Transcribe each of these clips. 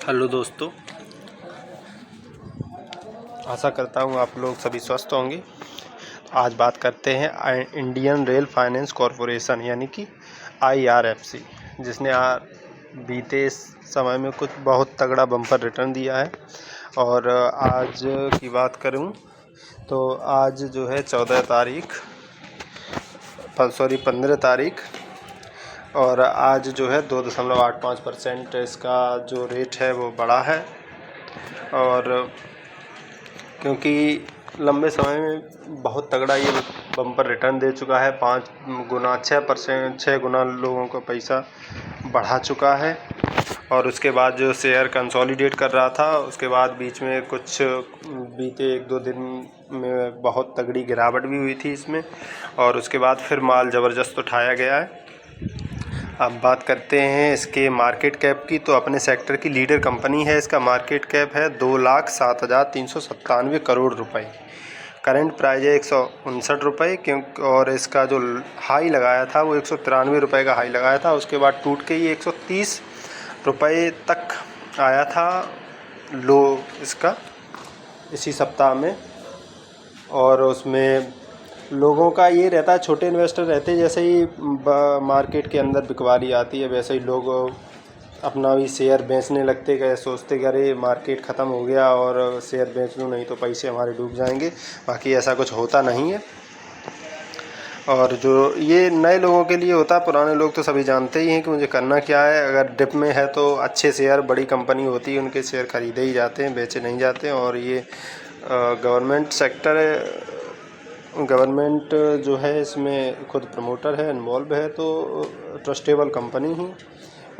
Hello दोस्तों, आशा करता हूँ आप लोग सभी स्वस्थ होंगे। आज बात करते हैं इंडियन रेल फाइनेंस कॉरपोरेशन यानी कि IRFC, जिसने बीते समय में कुछ बहुत तगड़ा बम्पर रिटर्न दिया है। और आज की बात करूँ तो आज जो है 15 तारीख और आज जो है 2.85% इसका जो रेट है वो बढ़ा है। और क्योंकि लंबे समय में बहुत तगड़ा ये बम्पर रिटर्न दे चुका है, 5 गुना 6 गुना लोगों का पैसा बढ़ा चुका है। और उसके बाद जो शेयर कंसोलिडेट कर रहा था, उसके बाद बीच में कुछ बीते 1-2 दिन में बहुत तगड़ी गिरावट भी हुई थी इसमें, और उसके बाद फिर माल ज़बरदस्त उठाया गया है। अब बात करते हैं इसके मार्केट कैप की, तो अपने सेक्टर की लीडर कंपनी है। इसका मार्केट कैप है 2,07,397 करोड़ रुपए। करंट प्राइस है 159 रुपये, क्योंकि और इसका जो हाई लगाया था वो 193 रुपये का हाई लगाया था। उसके बाद टूट के ये 130 रुपये तक आया था लो इसका इसी सप्ताह में। और उसमें लोगों का ये रहता है, छोटे इन्वेस्टर रहते हैं, जैसे ही मार्केट के अंदर बिकवाली आती है वैसे ही लोग अपना भी शेयर बेचने लगते गए, सोचते कि अरे मार्केट ख़त्म हो गया और शेयर बेच लूँ, नहीं तो पैसे हमारे डूब जाएंगे। बाकी ऐसा कुछ होता नहीं है। और जो ये नए लोगों के लिए होता है, पुराने लोग तो सभी जानते ही हैं कि मुझे करना क्या है। अगर डिप में है तो अच्छे शेयर, बड़ी कंपनी होती है, उनके शेयर ख़रीदे ही जाते हैं, बेचे नहीं जाते। और ये गवर्नमेंट सेक्टर है, गवर्नमेंट जो है इसमें खुद प्रमोटर है, इन्वॉल्व है, तो ट्रस्टेबल कंपनी ही।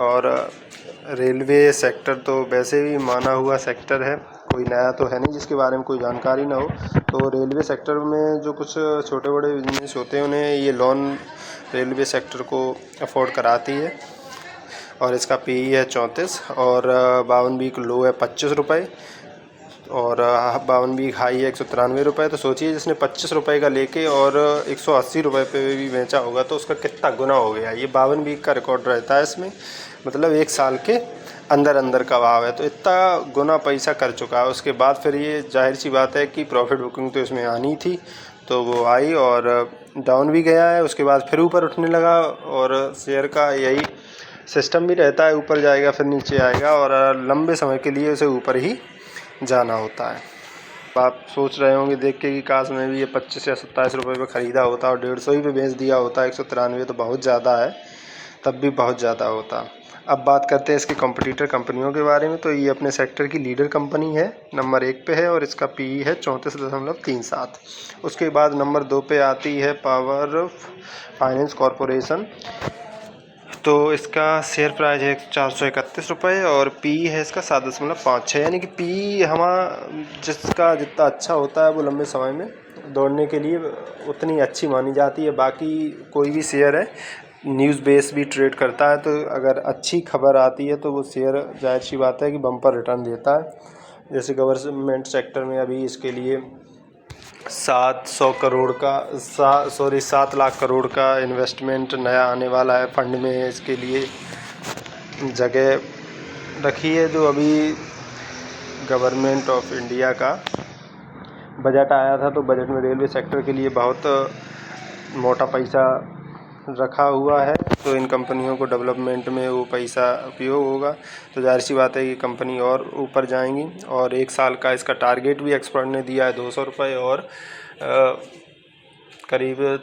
और रेलवे सेक्टर तो वैसे भी माना हुआ सेक्टर है, कोई नया तो है नहीं जिसके बारे में कोई जानकारी ना हो। तो रेलवे सेक्टर में जो कुछ छोटे बड़े बिजनेस होते हैं उन्हें ये लोन रेलवे सेक्टर को अफोर्ड कराती है। और इसका PE है 34 और 52 वीक लो है 25 रुपये और 52 वीक हाई है 193 रुपये। तो सोचिए जिसने 25 रुपये का लेके और 180 रुपये पे भी बेचा होगा तो उसका कितना गुना हो गया। ये 52 वीक का रिकॉर्ड रहता है इसमें, मतलब 1 साल के अंदर का भाव है, तो इतना गुना पैसा कर चुका है। उसके बाद फिर ये जाहिर सी बात है कि प्रॉफिट बुकिंग तो इसमें आनी थी, तो वो आई और डाउन भी गया है। उसके बाद फिर ऊपर उठने लगा, और शेयर का यही सिस्टम भी रहता है, ऊपर जाएगा फिर नीचे आएगा और लंबे समय के लिए उसे ऊपर ही जाना होता है। आप सोच रहे होंगे देख के कि काश मैं भी ये 25 या 27 रुपये पे ख़रीदा होता और 150 ही पे बेच दिया होता। 193 तो बहुत ज़्यादा है, तब भी बहुत ज़्यादा होता। अब बात करते हैं इसकी कॉम्पिटिटर कंपनियों के बारे में। तो ये अपने सेक्टर की लीडर कंपनी है, नंबर 1 पे है और इसका PE है 34.37। उसके बाद नंबर 2 पे आती है पावर फाइनेंस कॉरपोरेशन, तो इसका शेयर प्राइस है 431 रुपये और PE है इसका 7.56। यानी कि PE जिसका जितना अच्छा होता है वो लंबे समय में दौड़ने के लिए उतनी अच्छी मानी जाती है। बाकी कोई भी शेयर है न्यूज़ बेस भी ट्रेड करता है, तो अगर अच्छी खबर आती है तो वो शेयर जाहिर सी बात है कि बम्पर रिटर्न देता है। जैसे गवर्नमेंट सेक्टर में अभी इसके लिए 7 लाख करोड़ का इन्वेस्टमेंट नया आने वाला है फंड में। इसके लिए जगह रखी है। जो अभी गवर्नमेंट ऑफ इंडिया का बजट आया था, तो बजट में रेलवे सेक्टर के लिए बहुत मोटा पैसा रखा हुआ है, तो इन कंपनियों को डेवलपमेंट में वो पैसा उपयोग होगा। तो जाहिर सी बात है कि कंपनी और ऊपर जाएंगी। और 1 साल का इसका टारगेट भी एक्सपर्ट ने दिया है 200 रुपये, और करीब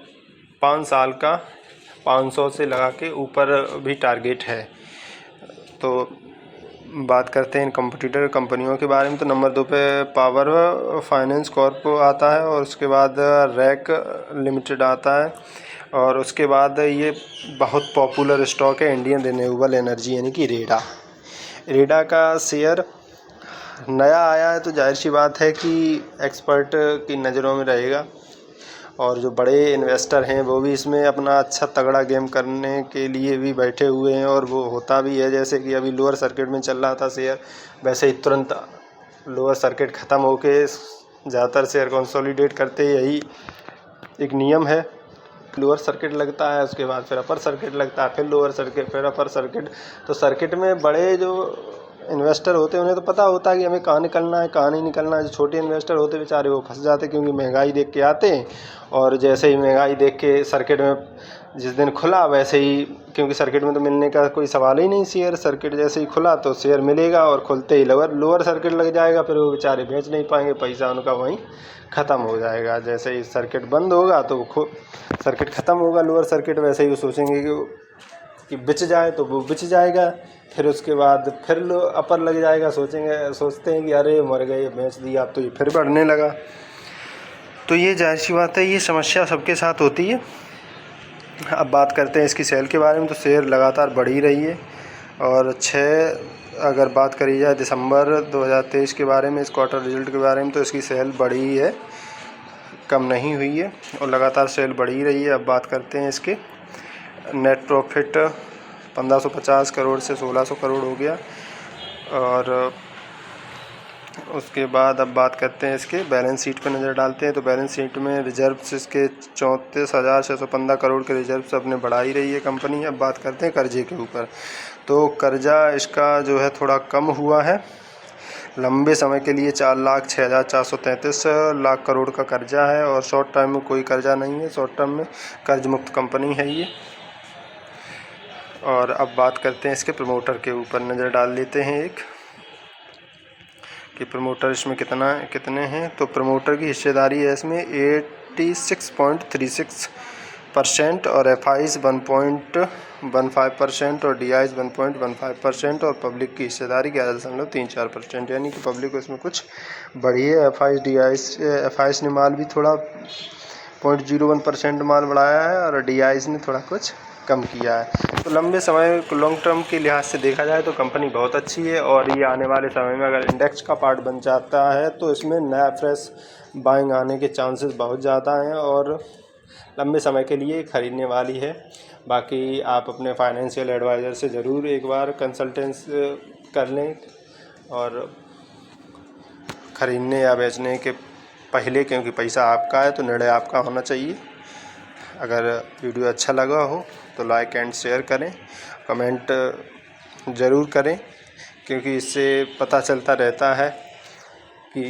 5 साल का 500 से लगा के ऊपर भी टारगेट है। तो बात करते हैं इन कॉम्पिटिटर कंपनियों के बारे में। तो नंबर 2 पे पावर फाइनेंस कॉर्प आता है और उसके बाद रैक लिमिटेड आता है, और उसके बाद ये बहुत पॉपुलर स्टॉक है इंडियन रिन्यूएबल एनर्जी यानी कि रेडा का शेयर नया आया है, तो जाहिर सी बात है कि एक्सपर्ट की नज़रों में रहेगा। और जो बड़े इन्वेस्टर हैं वो भी इसमें अपना अच्छा तगड़ा गेम करने के लिए भी बैठे हुए हैं, और वो होता भी है। जैसे कि अभी लोअर सर्किट में चल रहा था शेयर, वैसे ही तुरंत लोअर सर्किट ख़त्म होके ज़्यादातर शेयर कंसोलिडेट करते, यही एक नियम है। लोअर सर्किट लगता है, उसके बाद फिर अपर सर्किट लगता है, फिर लोअर सर्किट, फिर अपर सर्किट। तो सर्किट में बड़े जो इन्वेस्टर होते हैं उन्हें तो पता होता है कि हमें कहाँ निकलना है कहाँ नहीं निकलना है। जो छोटे इन्वेस्टर होते बेचारे वो फंस जाते क्योंकि महंगाई देख के आते हैं, और जैसे ही महंगाई देख के सर्किट में जिस दिन खुला वैसे ही, क्योंकि सर्किट में तो मिलने का कोई सवाल ही नहीं, शेयर सर्किट जैसे ही खुला तो शेयर मिलेगा और खुलते ही लोअर सर्किट लग जाएगा, फिर वो बेचारे बेच नहीं पाएंगे, पैसा उनका वहीं ख़त्म हो जाएगा। जैसे ही सर्किट बंद होगा तो सर्किट ख़त्म होगा लोअर सर्किट, वैसे ही वो सोचेंगे कि बिच जाए तो वो बिच जाएगा, फिर उसके बाद फिर अपर लग जाएगा, सोचते हैं कि अरे मर गए बेच दिया, अब तो ये फिर बढ़ने लगा। तो ये जाहिर सी बात है, ये समस्या सबके साथ होती है। अब बात करते हैं इसकी सेल के बारे में। तो शेयर लगातार बढ़ ही रही है, और अगर बात करी जाए दिसंबर 2023 के बारे में, इस क्वार्टर रिजल्ट के बारे में, तो इसकी सेल बढ़ी ही है, कम नहीं हुई है, और लगातार सेल बढ़ ही रही है। अब बात करते हैं इसके नेट प्रॉफिट 1550 करोड़ से 1600 करोड़ हो गया। और उसके बाद अब बात करते हैं इसके बैलेंस शीट पर नज़र डालते हैं। तो बैलेंस शीट में रिजर्व्स इसके 34,615 करोड़ के रिजर्व्स अपने बढ़ा ही रही है कंपनी। अब बात करते हैं कर्जे के ऊपर। तो कर्जा इसका जो है थोड़ा कम हुआ है, लंबे समय के लिए 4,06,433 लाख करोड़ का कर्जा है, और शॉर्ट टर्म में कोई कर्जा नहीं है, शॉर्ट टर्म में कर्ज मुक्त कंपनी है ये। और अब बात करते हैं इसके प्रमोटर के ऊपर नज़र डाल लेते हैं एक, कि प्रमोटर इसमें कितने हैं। तो प्रमोटर की हिस्सेदारी है इसमें 86.36% और एफआईज 1.15% और डीआईज 1.15% और पब्लिक की हिस्सेदारी 11.34%, यानी कि पब्लिक को इसमें कुछ बढ़ी है। एफआईज ने माल भी थोड़ा 0.01% माल बढ़ाया है, और डीआईज ने थोड़ा कुछ कम किया है। तो लंबे समय लॉन्ग टर्म के लिहाज से देखा जाए तो कंपनी बहुत अच्छी है, और ये आने वाले समय में अगर इंडेक्स का पार्ट बन जाता है तो इसमें नया फ्रेश बाइंग आने के चांसेस बहुत ज़्यादा हैं, और लंबे समय के लिए खरीदने वाली है। बाकी आप अपने फाइनेंशियल एडवाइज़र से ज़रूर एक बार कंसल्टेंस कर लें, और ख़रीदने या बेचने के पहले, क्योंकि पैसा आपका है तो निर्णय आपका होना चाहिए। अगर वीडियो अच्छा लगा हो तो लाइक एंड शेयर करें, कमेंट ज़रूर करें, क्योंकि इससे पता चलता रहता है कि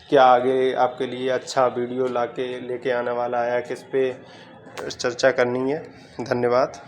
क्या आगे आपके लिए अच्छा वीडियो लेके आने वाला है, किस पे चर्चा करनी है। धन्यवाद।